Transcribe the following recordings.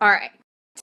All right.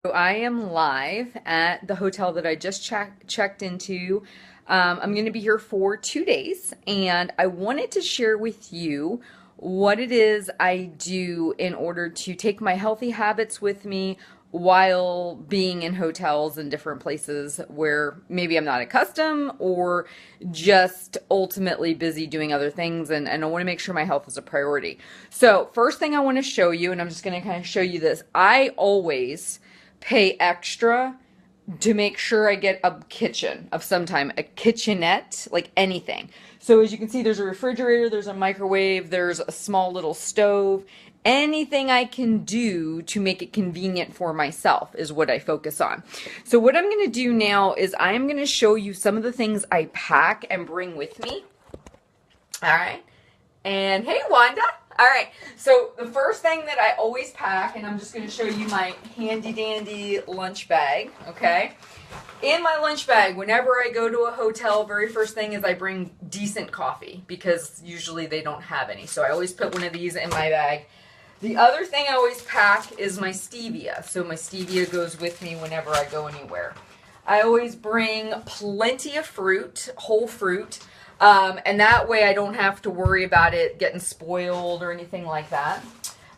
So I am live at the hotel that I just checked into. I'm going to be here for 2 days, and I wanted to share with you what it is I do in order to take my healthy habits with me while being in hotels and different places where maybe I'm not accustomed or just ultimately busy doing other things. And I want to make sure my health is a priority. So, first thing I want to show you, and I'm just going to kind of show you this, I always pay extra to make sure I get a kitchen of some time, a kitchenette, like anything. So as you can see, there's a refrigerator, there's a microwave, there's a small little stove. Anything I can do to make it convenient for myself is what I focus on. So what I'm going to do now is I'm going to show you some of the things I pack and bring with me. All right. And hey, Wanda. All right, so the first thing that I always pack, and I'm just going to show you my handy dandy lunch bag, okay? In my lunch bag, whenever I go to a hotel, very first thing is I bring decent coffee because usually they don't have any. So I always put one of these in my bag. The other thing I always pack is my stevia. So my stevia goes with me whenever I go anywhere. I always bring plenty of fruit, whole fruit. And that way I don't have to worry about it getting spoiled or anything like that.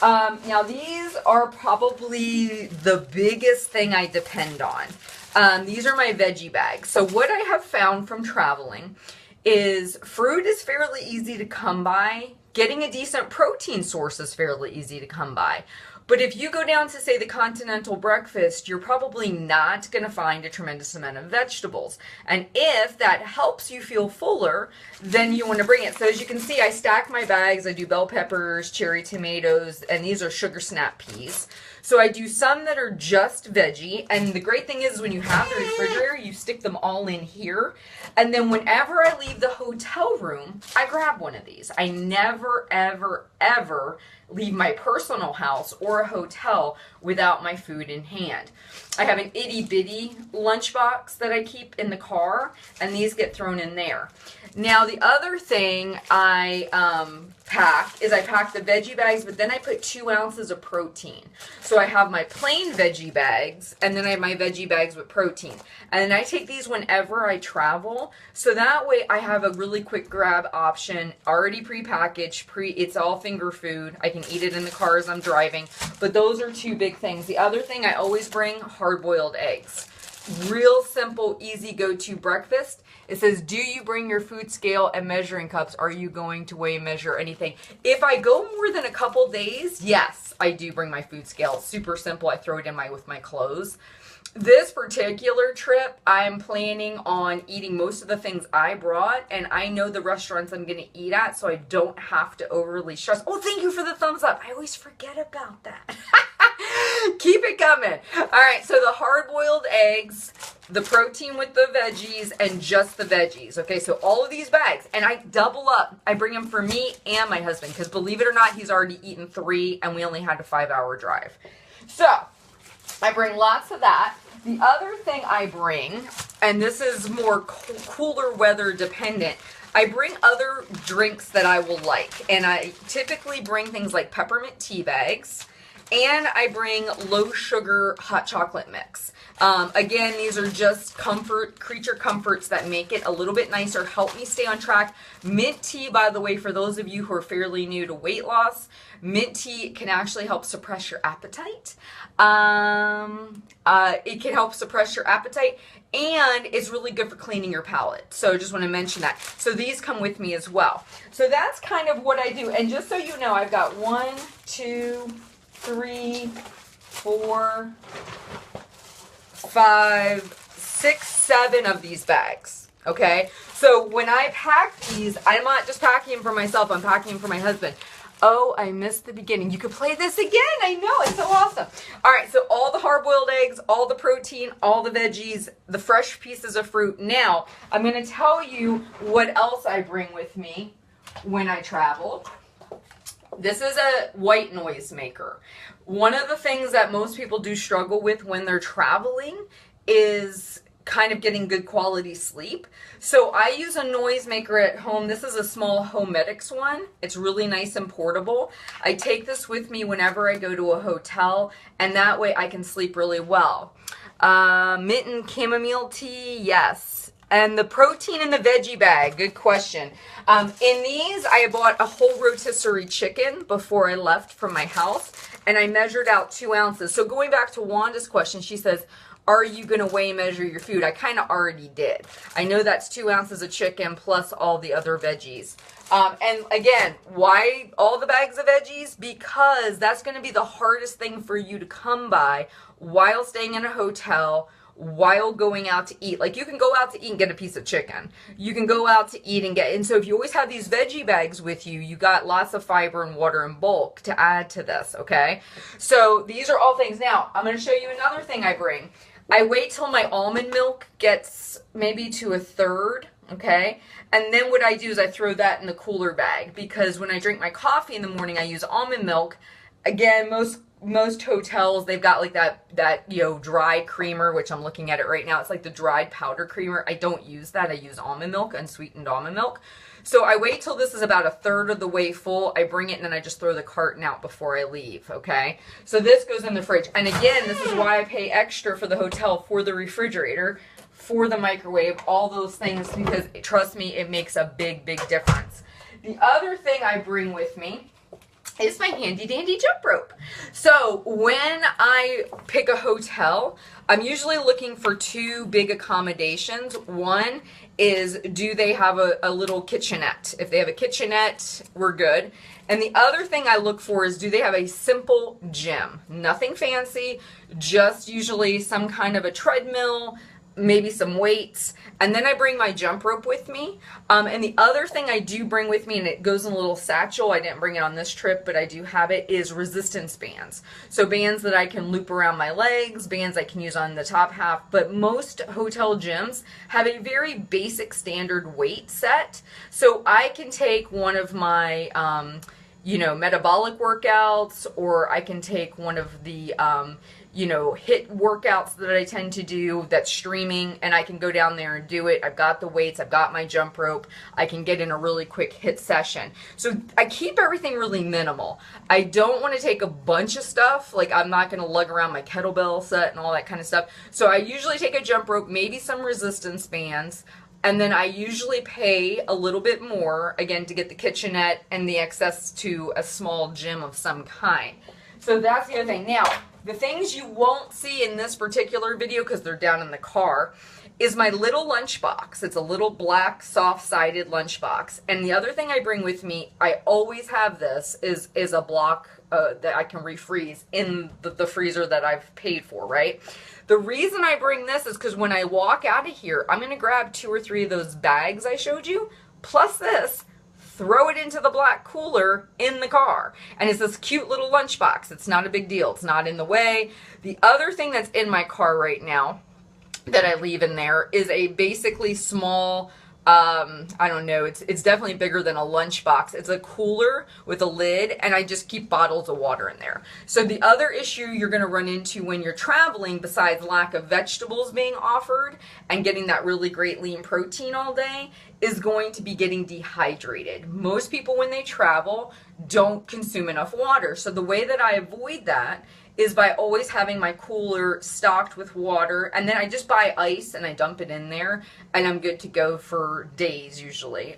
Now these are probably the biggest thing I depend on. These are my veggie bags. So what I have found from traveling is fruit is fairly easy to come by. Getting a decent protein source is fairly easy to come by. But if you go down to, say, the continental breakfast, you're probably not going to find a tremendous amount of vegetables. And if that helps you feel fuller, then you want to bring it. So as you can see, I stack my bags. I do bell peppers, cherry tomatoes, and these are sugar snap peas. So I do some that are just veggie. And the great thing is when you have the refrigerator, you stick them all in here. And then whenever I leave the hotel room, I grab one of these. I never, ever, ever leave my personal house or a hotel without my food in hand. I have an itty bitty lunchbox that I keep in the car, and these get thrown in there. Now the other thing I pack is I pack the veggie bags, but then I put 2 ounces of protein. So I have my plain veggie bags, and then I have my veggie bags with protein. And then I take these whenever I travel, so that way I have a really quick grab option, already pre-packaged, it's all finger food. I can eat it in the car as I'm driving, but those are 2 big things. The other thing I always bring, hard-boiled eggs. Real simple, easy go-to breakfast. It says, do you bring your food scale and measuring cups? Are you going to weigh and measure anything? If I go more than a couple days, yes, I do bring my food scale. It's super simple. I throw it in with my clothes. This particular trip, I'm planning on eating most of the things I brought, and I know the restaurants I'm going to eat at, so I don't have to overly stress. Oh, thank you for the thumbs up. I always forget about that. Keep it coming. All right, so the hard-boiled eggs, the protein with the veggies, and just the veggies. Okay, so all of these bags, and I double up. I bring them for me and my husband, because believe it or not, he's already eaten 3, and we only had a 5-hour drive. So I bring lots of that. The other thing I bring, and this is more cooler weather dependent, I bring other drinks that I will like. And I typically bring things like peppermint tea bags, and I bring low sugar hot chocolate mix. Again, these are just creature comforts that make it a little bit nicer, help me stay on track. Mint tea, by the way, for those of you who are fairly new to weight loss, mint tea can actually help suppress your appetite. It can help suppress your appetite, and it's really good for cleaning your palate. So just want to mention that. So these come with me as well. So that's kind of what I do. And just so you know, I've got 1, 2, 3, 4, 5, 6, 7 of these bags. Okay? So when I pack these, I'm not just packing them for myself, I'm packing them for my husband. Oh, I missed the beginning. You could play this again. I know, it's so awesome. All right, so all the hard-boiled eggs, all the protein, all the veggies, the fresh pieces of fruit. Now, I'm going to tell you what else I bring with me when I travel. This is a white noise maker. One of the things that most people do struggle with when they're traveling is kind of getting good quality sleep. So I use a noisemaker at home. This is a small Homedics one. It's really nice and portable. I take this with me whenever I go to a hotel, and that way I can sleep really well. Mitten chamomile tea, yes. And the protein in the veggie bag, good question. In these, I bought a whole rotisserie chicken before I left from my house, and I measured out 2 ounces. So going back to Wanda's question, she says, are you going to weigh and measure your food? I kind of already did. I know that's 2 ounces of chicken plus all the other veggies. And again, why all the bags of veggies? Because that's going to be the hardest thing for you to come by while staying in a hotel, while going out to eat. Like, you can go out to eat and get a piece of chicken. You can go out to eat and get, and so if you always have these veggie bags with you, you got lots of fiber and water and bulk to add to this, okay? So these are all things. Now, I'm going to show you another thing I bring. I wait till my almond milk gets maybe to a third, okay? And then what I do is I throw that in the cooler bag, because when I drink my coffee in the morning, I use almond milk. Again, most hotels, they've got like that dry creamer, which I'm looking at it right now. It's like the dried powder creamer. I don't use that. I use almond milk, unsweetened almond milk. So I wait till this is about a third of the way full. I bring it and then I just throw the carton out before I leave, okay? So this goes in the fridge. And again, this is why I pay extra for the hotel, for the refrigerator, for the microwave, all those things, because trust me, it makes a big, big difference. The other thing I bring with me is my handy dandy jump rope. So when I pick a hotel, I'm usually looking for 2 big accommodations. One is, do they have a little kitchenette? If they have a kitchenette, we're good. And the other thing I look for is, do they have a simple gym? Nothing fancy, just usually some kind of a treadmill, maybe some weights, and then I bring my jump rope with me. And the other thing I do bring with me, and it goes in a little satchel, I didn't bring it on this trip, but I do have it, is resistance bands. So bands that I can loop around my legs, bands I can use on the top half, but most hotel gyms have a very basic standard weight set. So I can take one of my metabolic workouts, or I can take one of the HIIT workouts that I tend to do that's streaming, and I can go down there and do it. I've got the weights, I've got my jump rope, I can get in a really quick HIIT session. So I keep everything really minimal. I don't want to take a bunch of stuff, like I'm not going to lug around my kettlebell set and all that kind of stuff. So I usually take a jump rope, maybe some resistance bands, and then I usually pay a little bit more, again, to get the kitchenette and the access to a small gym of some kind. So that's the other thing. Now, the things you won't see in this particular video, because they're down in the car, is my little lunchbox. It's a little black, soft-sided lunchbox. And the other thing I bring with me, I always have this, is a block that I can refreeze in the freezer that I've paid for, right? The reason I bring this is because when I walk out of here, I'm going to grab 2 or 3 of those bags I showed you, plus this, throw it into the black cooler in the car. And it's this cute little lunchbox. It's not a big deal. It's not in the way. The other thing that's in my car right now that I leave in there is a basically small, I don't know, it's definitely bigger than a lunchbox. It's a cooler with a lid, and I just keep bottles of water in there. So the other issue you're going to run into when you're traveling, besides lack of vegetables being offered and getting that really great lean protein all day, is going to be getting dehydrated. Most people, when they travel, don't consume enough water. So the way that I avoid that is by always having my cooler stocked with water, and then I just buy ice and I dump it in there, and I'm good to go for days usually,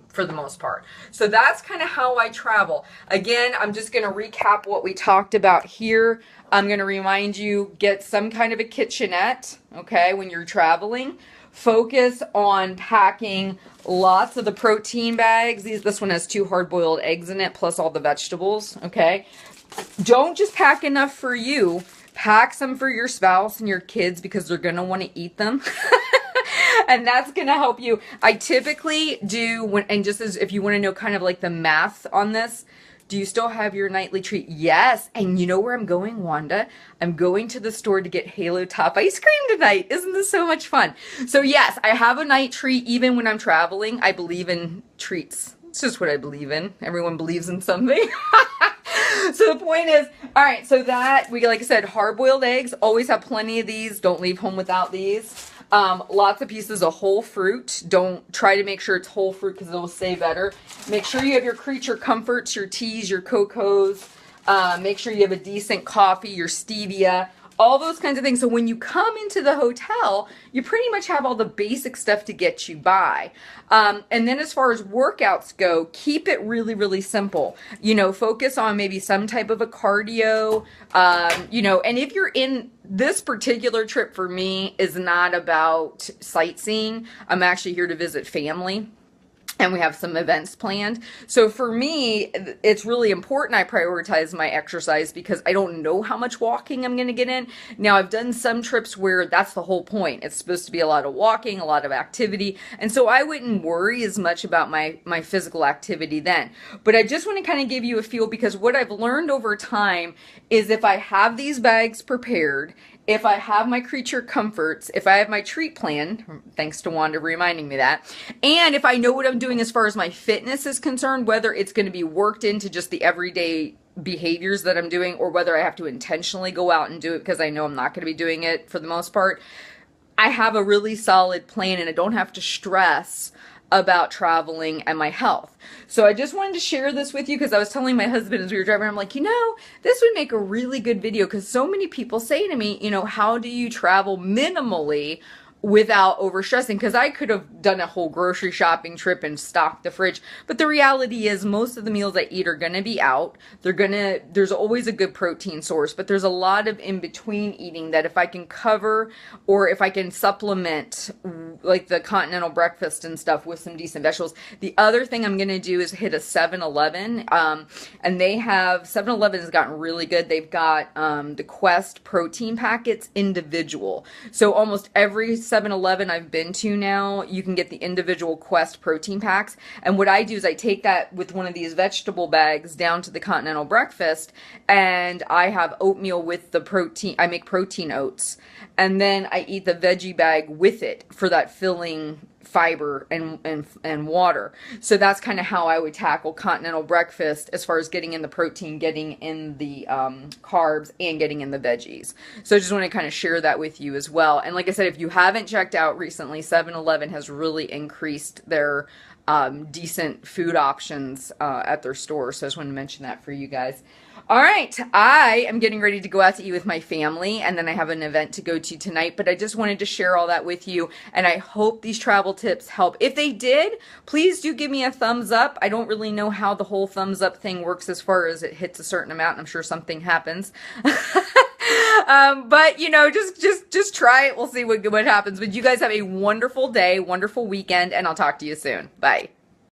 for the most part. So that's kind of how I travel. Again, I'm just going to recap what we talked about here. I'm going to remind you, get some kind of a kitchenette, okay, when you're traveling. Focus on packing lots of the protein bags. This one has 2 hard-boiled eggs in it, plus all the vegetables, okay? Don't just pack enough for you. Pack some for your spouse and your kids, because they're going to want to eat them. And that's going to help you. I typically do, and just as if you want to know kind of like the math on this, do you still have your nightly treat? Yes. And you know where I'm going, Wanda? I'm going to the store to get Halo Top ice cream tonight. Isn't this so much fun? So yes, I have a night treat even when I'm traveling. I believe in treats. It's just what I believe in. Everyone believes in something. So the point is, all right, so that, like I said, hard-boiled eggs, always have plenty of these. Don't leave home without these. Lots of pieces of whole fruit. Don't try to make sure it's whole fruit because it'll stay better. Make sure you have your creature comforts, your teas, your cocos. Make sure you have a decent coffee, your stevia, all those kinds of things. So when you come into the hotel, you pretty much have all the basic stuff to get you by. And then as far as workouts go, keep it really, really simple. You know, focus on maybe some type of a cardio, you know, and if you're in this particular trip for me is not about sightseeing. I'm actually here to visit family. And we have some events planned. So for me, it's really important I prioritize my exercise because I don't know how much walking I'm going to get in. Now, I've done some trips where that's the whole point. It's supposed to be a lot of walking, a lot of activity. And so I wouldn't worry as much about my physical activity then. But I just want to kind of give you a feel because what I've learned over time is if I have these bags prepared, if I have my creature comforts, if I have my treat plan, thanks to Wanda reminding me that, and if I know what I'm doing as far as my fitness is concerned, whether it's going to be worked into just the everyday behaviors that I'm doing or whether I have to intentionally go out and do it because I know I'm not going to be doing it for the most part, I have a really solid plan and I don't have to stress about traveling and my health. So I just wanted to share this with you because I was telling my husband as we were driving, I'm like, you know, this would make a really good video because so many people say to me, you know, how do you travel minimally without overstressing? Because I could have done a whole grocery shopping trip and stocked the fridge. But the reality is most of the meals I eat are going to be out. There's always a good protein source, but there's a lot of in between eating that if I can cover or if I can supplement like the continental breakfast and stuff with some decent vegetables. The other thing I'm going to do is hit a 7-Eleven. And they have, 7-Eleven has gotten really good. They've got the Quest protein packets individual. So almost every 7-Eleven I've been to now, you can get the individual Quest protein packs. And what I do is I take that with one of these vegetable bags down to the continental breakfast and I have oatmeal with the protein. I make protein oats and then I eat the veggie bag with it for that filling fiber and water. So that's kind of how I would tackle continental breakfast as far as getting in the protein, getting in the carbs, and getting in the veggies. So I just want to kind of share that with you as well. And like I said, if you haven't checked out recently, 7-Eleven has really increased their decent food options at their store. So I just wanted to mention that for you guys. All right, I am getting ready to go out to eat with my family, and then I have an event to go to tonight, but I just wanted to share all that with you, and I hope these travel tips help. If they did, please do give me a thumbs up. I don't really know how the whole thumbs up thing works as far as it hits a certain amount, and I'm sure something happens. But you know, just try it. We'll see what happens. But you guys have a wonderful day, wonderful weekend, and I'll talk to you soon. Bye.